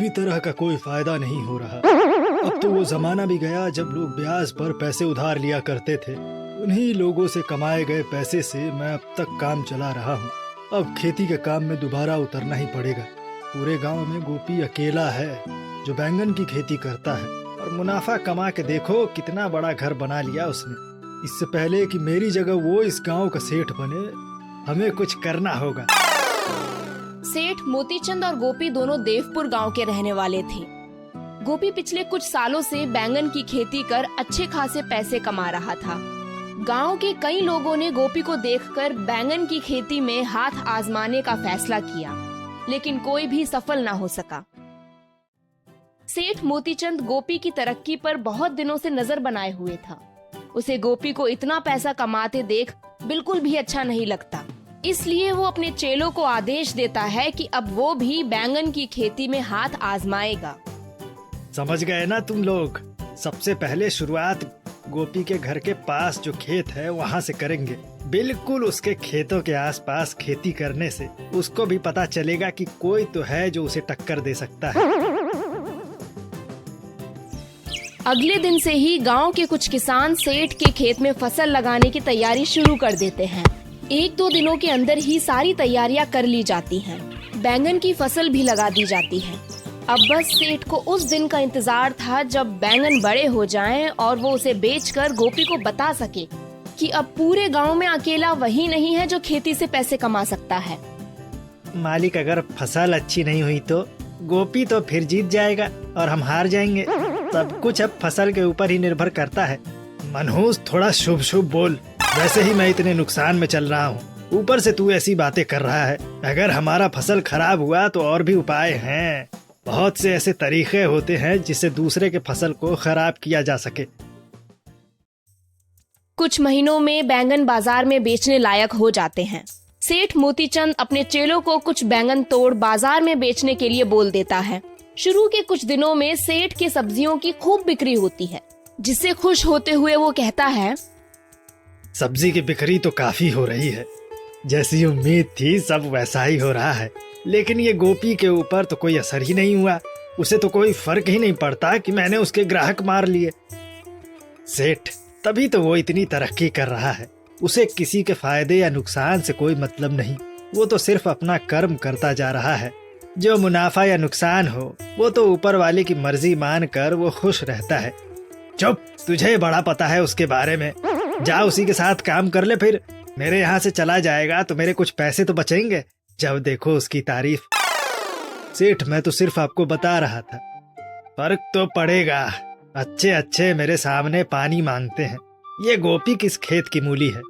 किसी तरह का कोई फायदा नहीं हो रहा। अब तो वो जमाना भी गया जब लोग ब्याज पर पैसे उधार लिया करते थे। उन्हीं लोगों से कमाए गए पैसे से मैं अब तक काम चला रहा हूँ। अब खेती के काम में दोबारा उतरना ही पड़ेगा। पूरे गांव में गोपी अकेला है जो बैंगन की खेती करता है, और मुनाफा कमा के देखो कितना बड़ा घर बना लिया उसने। इससे पहले कि मेरी जगह वो इस गांव का सेठ बने, हमें कुछ करना होगा। सेठ मोतीचंद और गोपी दोनों देवपुर गांव के रहने वाले थे। गोपी पिछले कुछ सालों से बैंगन की खेती कर अच्छे खासे पैसे कमा रहा था। गांव के कई लोगों ने गोपी को देखकर बैंगन की खेती में हाथ आजमाने का फैसला किया, लेकिन कोई भी सफल ना हो सका। सेठ मोतीचंद गोपी की तरक्की पर बहुत दिनों से नजर बनाए हुए था। उसे गोपी को इतना पैसा कमाते देख बिल्कुल भी अच्छा नहीं लगता। इसलिए वो अपने चेलों को आदेश देता है कि अब वो भी बैंगन की खेती में हाथ आजमाएगा। समझ गए ना तुम लोग? सबसे पहले शुरुआत गोपी के घर के पास जो खेत है वहाँ से करेंगे। बिल्कुल उसके खेतों के आसपास खेती करने से उसको भी पता चलेगा कि कोई तो है जो उसे टक्कर दे सकता है। अगले दिन से ही गांव के कुछ किसान सेठ के खेत में फसल लगाने की तैयारी शुरू कर देते हैं। 1-2 दिनों के अंदर ही सारी तैयारियां कर ली जाती हैं। बैंगन की फसल भी लगा दी जाती है। अब बस सेठ को उस दिन का इंतजार था जब बैंगन बड़े हो जाएं और वो उसे बेचकर गोपी को बता सके कि अब पूरे गांव में अकेला वही नहीं है जो खेती से पैसे कमा सकता है। मालिक, अगर फसल अच्छी नहीं हुई तो गोपी तो फिर जीत जाएगा और हम हार जाएंगे। सब कुछ अब फसल के ऊपर ही निर्भर करता है। मनहूस, थोड़ा शुभ शुभ बोल। वैसे ही मैं इतने नुकसान में चल रहा हूँ, ऊपर से तू ऐसी बातें कर रहा है। अगर हमारा फसल खराब हुआ तो और भी उपाय हैं। बहुत से ऐसे तरीके होते हैं जिससे दूसरे के फसल को खराब किया जा सके। कुछ महीनों में बैंगन बाजार में बेचने लायक हो जाते हैं। सेठ मोतीचंद अपने चेलों को कुछ बैंगन तोड़ बाजार में बेचने के लिए बोल देता है। शुरू के कुछ दिनों में सेठ के सब्जियों की खूब बिक्री होती है, जिससे खुश होते हुए वो कहता है, सब्जी की बिक्री तो काफी हो रही है। जैसी उम्मीद थी सब वैसा ही हो रहा है। लेकिन ये गोपी के ऊपर तो कोई असर ही नहीं हुआ। उसे तो कोई फर्क ही नहीं पड़ता कि मैंने उसके ग्राहक मार लिए। सेठ, तभी तो वो इतनी तरक्की कर रहा है। उसे किसी के फायदे या नुकसान से कोई मतलब नहीं। वो तो सिर्फ अपना कर्म करता जा रहा है। जो मुनाफा या नुकसान हो वो तो ऊपर वाले की मर्जी मान कर वो खुश रहता है। चुप, तुझे बड़ा पता है उसके बारे में। जा उसी के साथ काम कर ले। फिर मेरे यहाँ से चला जाएगा तो मेरे कुछ पैसे तो बचेंगे। जब देखो उसकी तारीफ। सेठ, मैं तो सिर्फ आपको बता रहा था। फर्क तो पड़ेगा। अच्छे अच्छे मेरे सामने पानी मांगते हैं। ये गोपी किस खेत की मूली है।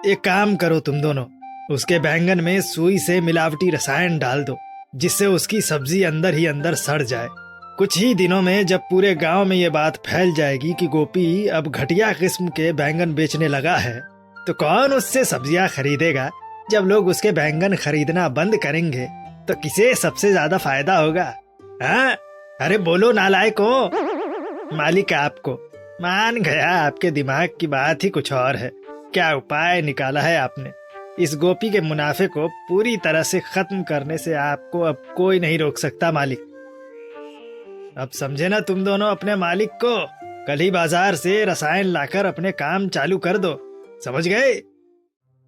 एक काम करो तुम दोनों, उसके बैंगन में सुई से मिलावटी रसायन डाल दो, जिससे उसकी सब्जी अंदर ही अंदर सड़ जाए। कुछ ही दिनों में जब पूरे गांव में ये बात फैल जाएगी कि गोपी अब घटिया किस्म के बैंगन बेचने लगा है, तो कौन उससे सब्जियां खरीदेगा। जब लोग उसके बैंगन खरीदना बंद करेंगे तो किसे सबसे ज्यादा फायदा होगा? हाँ? अरे बोलो नालायकों। मालिक, आपको मान गया, आपके दिमाग की बात ही कुछ और है। क्या उपाय निकाला है आपने? इस गोपी के मुनाफे को पूरी तरह से खत्म करने से आपको अब कोई नहीं रोक सकता मालिक। अब समझे ना तुम दोनों अपने मालिक को? कल ही बाजार से रसायन लाकर अपने काम चालू कर दो। समझ गए?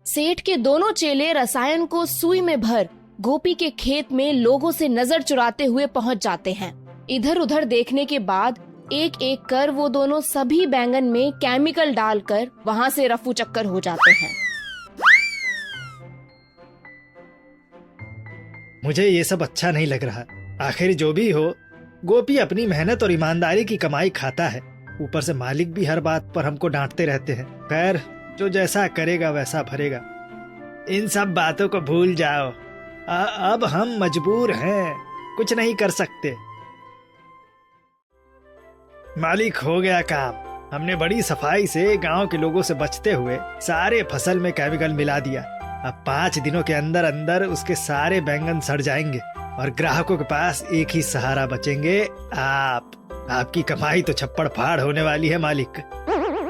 सेठ के दोनों चेले रसायन को सुई में भर गोपी के खेत में लोगों से नजर चुराते हुए पहुंच जाते हैं। इधर उधर देखने के बाद एक एक कर वो दोनों सभी बैंगन में केमिकल डालकर वहां से रफू चक्कर हो जाते हैं। मुझे ये सब अच्छा नहीं लग रहा। आखिर जो भी हो, गोपी अपनी मेहनत और ईमानदारी की कमाई खाता है। ऊपर से मालिक भी हर बात पर हमको डांटते रहते हैं। खैर, जो जैसा करेगा वैसा भरेगा। इन सब बातों को भूल जाओ। अब हम मजबूर हैं, कुछ नहीं कर सकते। मालिक, हो गया काम। हमने बड़ी सफाई से गांव के लोगों से बचते हुए सारे फसल में केमिकल मिला दिया। अब 5 दिनों के अंदर अंदर उसके सारे बैंगन सड़ जाएंगे और ग्राहकों के पास एक ही सहारा बचेंगे, आपकी कमाई तो छप्पड़ फाड़ होने वाली है मालिक।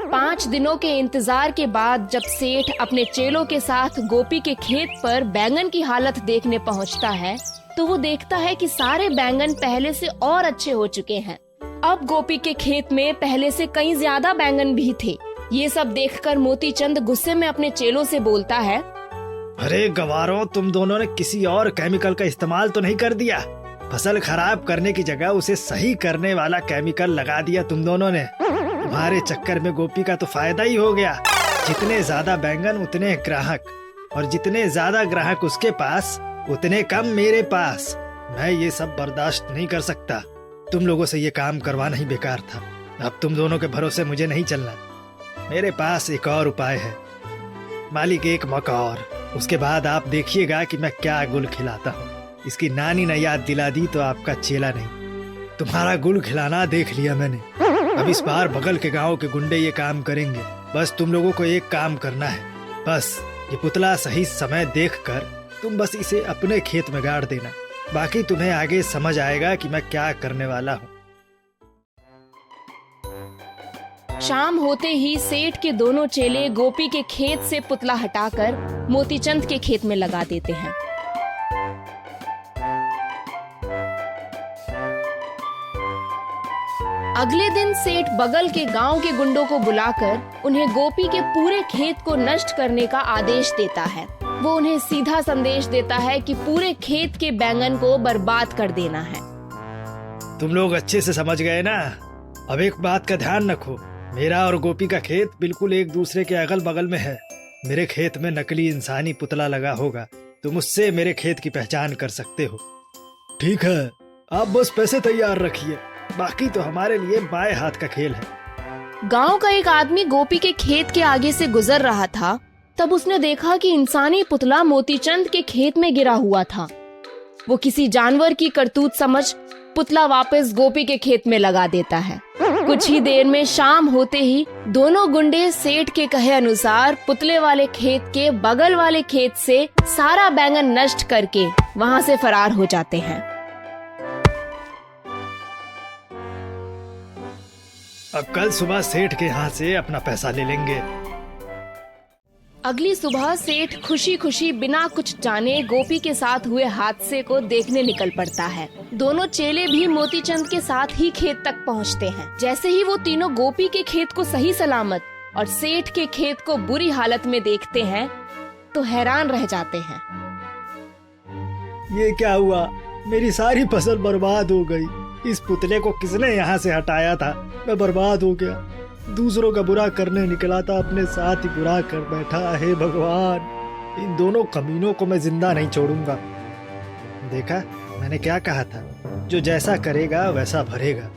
5 दिनों के इंतजार के बाद जब सेठ अपने चेलों के साथ गोपी के खेत पर बैंगन की हालत देखने पहुंचता है, तो वो देखता है कि सारे बैंगन पहले से और अच्छे हो चुके हैं। अब गोपी के खेत में पहले से कई ज्यादा बैंगन भी थे। ये सब देखकर मोतीचंद गुस्से में अपने चेलों से बोलता है, अरे गवारों, तुम दोनों ने किसी और केमिकल का इस्तेमाल तो नहीं कर दिया? फसल खराब करने की जगह उसे सही करने वाला केमिकल लगा दिया तुम दोनों ने। तुम्हारे चक्कर में गोपी का तो फायदा ही हो गया। जितने ज्यादा बैंगन उतने ग्राहक, और जितने ज्यादा ग्राहक उसके पास उतने कम मेरे पास। मैं ये सब बर्दाश्त नहीं कर सकता। तुम लोगों से ये काम करवाना ही बेकार था। अब तुम दोनों के भरोसे मुझे नहीं चलना। मेरे पास एक और उपाय है। मालिक, एक मौका और, उसके बाद आप देखिएगा कि मैं क्या गुल खिलाता हूँ। इसकी नानी ने याद दिला दी तो आपका चेला नहीं, तुम्हारा गुल खिलाना देख लिया मैंने। अब इस बार बगल के गांव के गुंडे ये काम करेंगे। बस तुम लोगों को एक काम करना है। बस ये पुतला सही समय देखकर तुम बस इसे अपने खेत में गाड़ देना। बाकी तुम्हें आगे समझ आएगा कि मैं क्या करने वाला हूँ। शाम होते ही सेठ के दोनों चेले गोपी के खेत से पुतला हटाकर मोतीचंद के खेत में लगा देते हैं। अगले दिन सेठ बगल के गांव के गुंडों को बुलाकर उन्हें गोपी के पूरे खेत को नष्ट करने का आदेश देता है। वो उन्हें सीधा संदेश देता है कि पूरे खेत के बैंगन को बर्बाद कर देना है। तुम लोग अच्छे से समझ गए ना? अब एक बात का ध्यान रखो, मेरा और गोपी का खेत बिल्कुल एक दूसरे के अगल बगल में है। मेरे खेत में नकली इंसानी पुतला लगा होगा, तुम उससे मेरे खेत की पहचान कर सकते हो। ठीक है, आप बस पैसे तैयार रखिए, बाकी तो हमारे लिए बाएं हाथ का खेल है। गांव का एक आदमी गोपी के खेत के आगे से गुजर रहा था। तब उसने देखा कि इंसानी पुतला मोतीचंद के खेत में गिरा हुआ था। वो किसी जानवर की करतूत समझ पुतला वापस गोपी के खेत में लगा देता है। कुछ ही देर में शाम होते ही दोनों गुंडे सेठ के कहे अनुसार पुतले वाले खेत के बगल वाले खेत से सारा बैंगन नष्ट करके वहां से फरार हो जाते हैं। अब कल सुबह सेठ के यहाँ से अपना पैसा ले लेंगे। अगली सुबह सेठ खुशी खुशी बिना कुछ जाने गोपी के साथ हुए हादसे को देखने निकल पड़ता है। दोनों चेले भी मोतीचंद के साथ ही खेत तक पहुँचते हैं। जैसे ही वो तीनों गोपी के खेत को सही सलामत और सेठ के खेत को बुरी हालत में देखते हैं तो हैरान रह जाते हैं। ये क्या हुआ? मेरी सारी फसल बर्बाद हो गई। इस पुतले को किसने यहाँ से हटाया था? मैं बर्बाद हो गया। दूसरों का बुरा करने निकला था, अपने साथ ही बुरा कर बैठा। हे भगवान, इन दोनों कमीनों को मैं जिंदा नहीं छोड़ूंगा। देखा, मैंने क्या कहा था? जो जैसा करेगा वैसा भरेगा।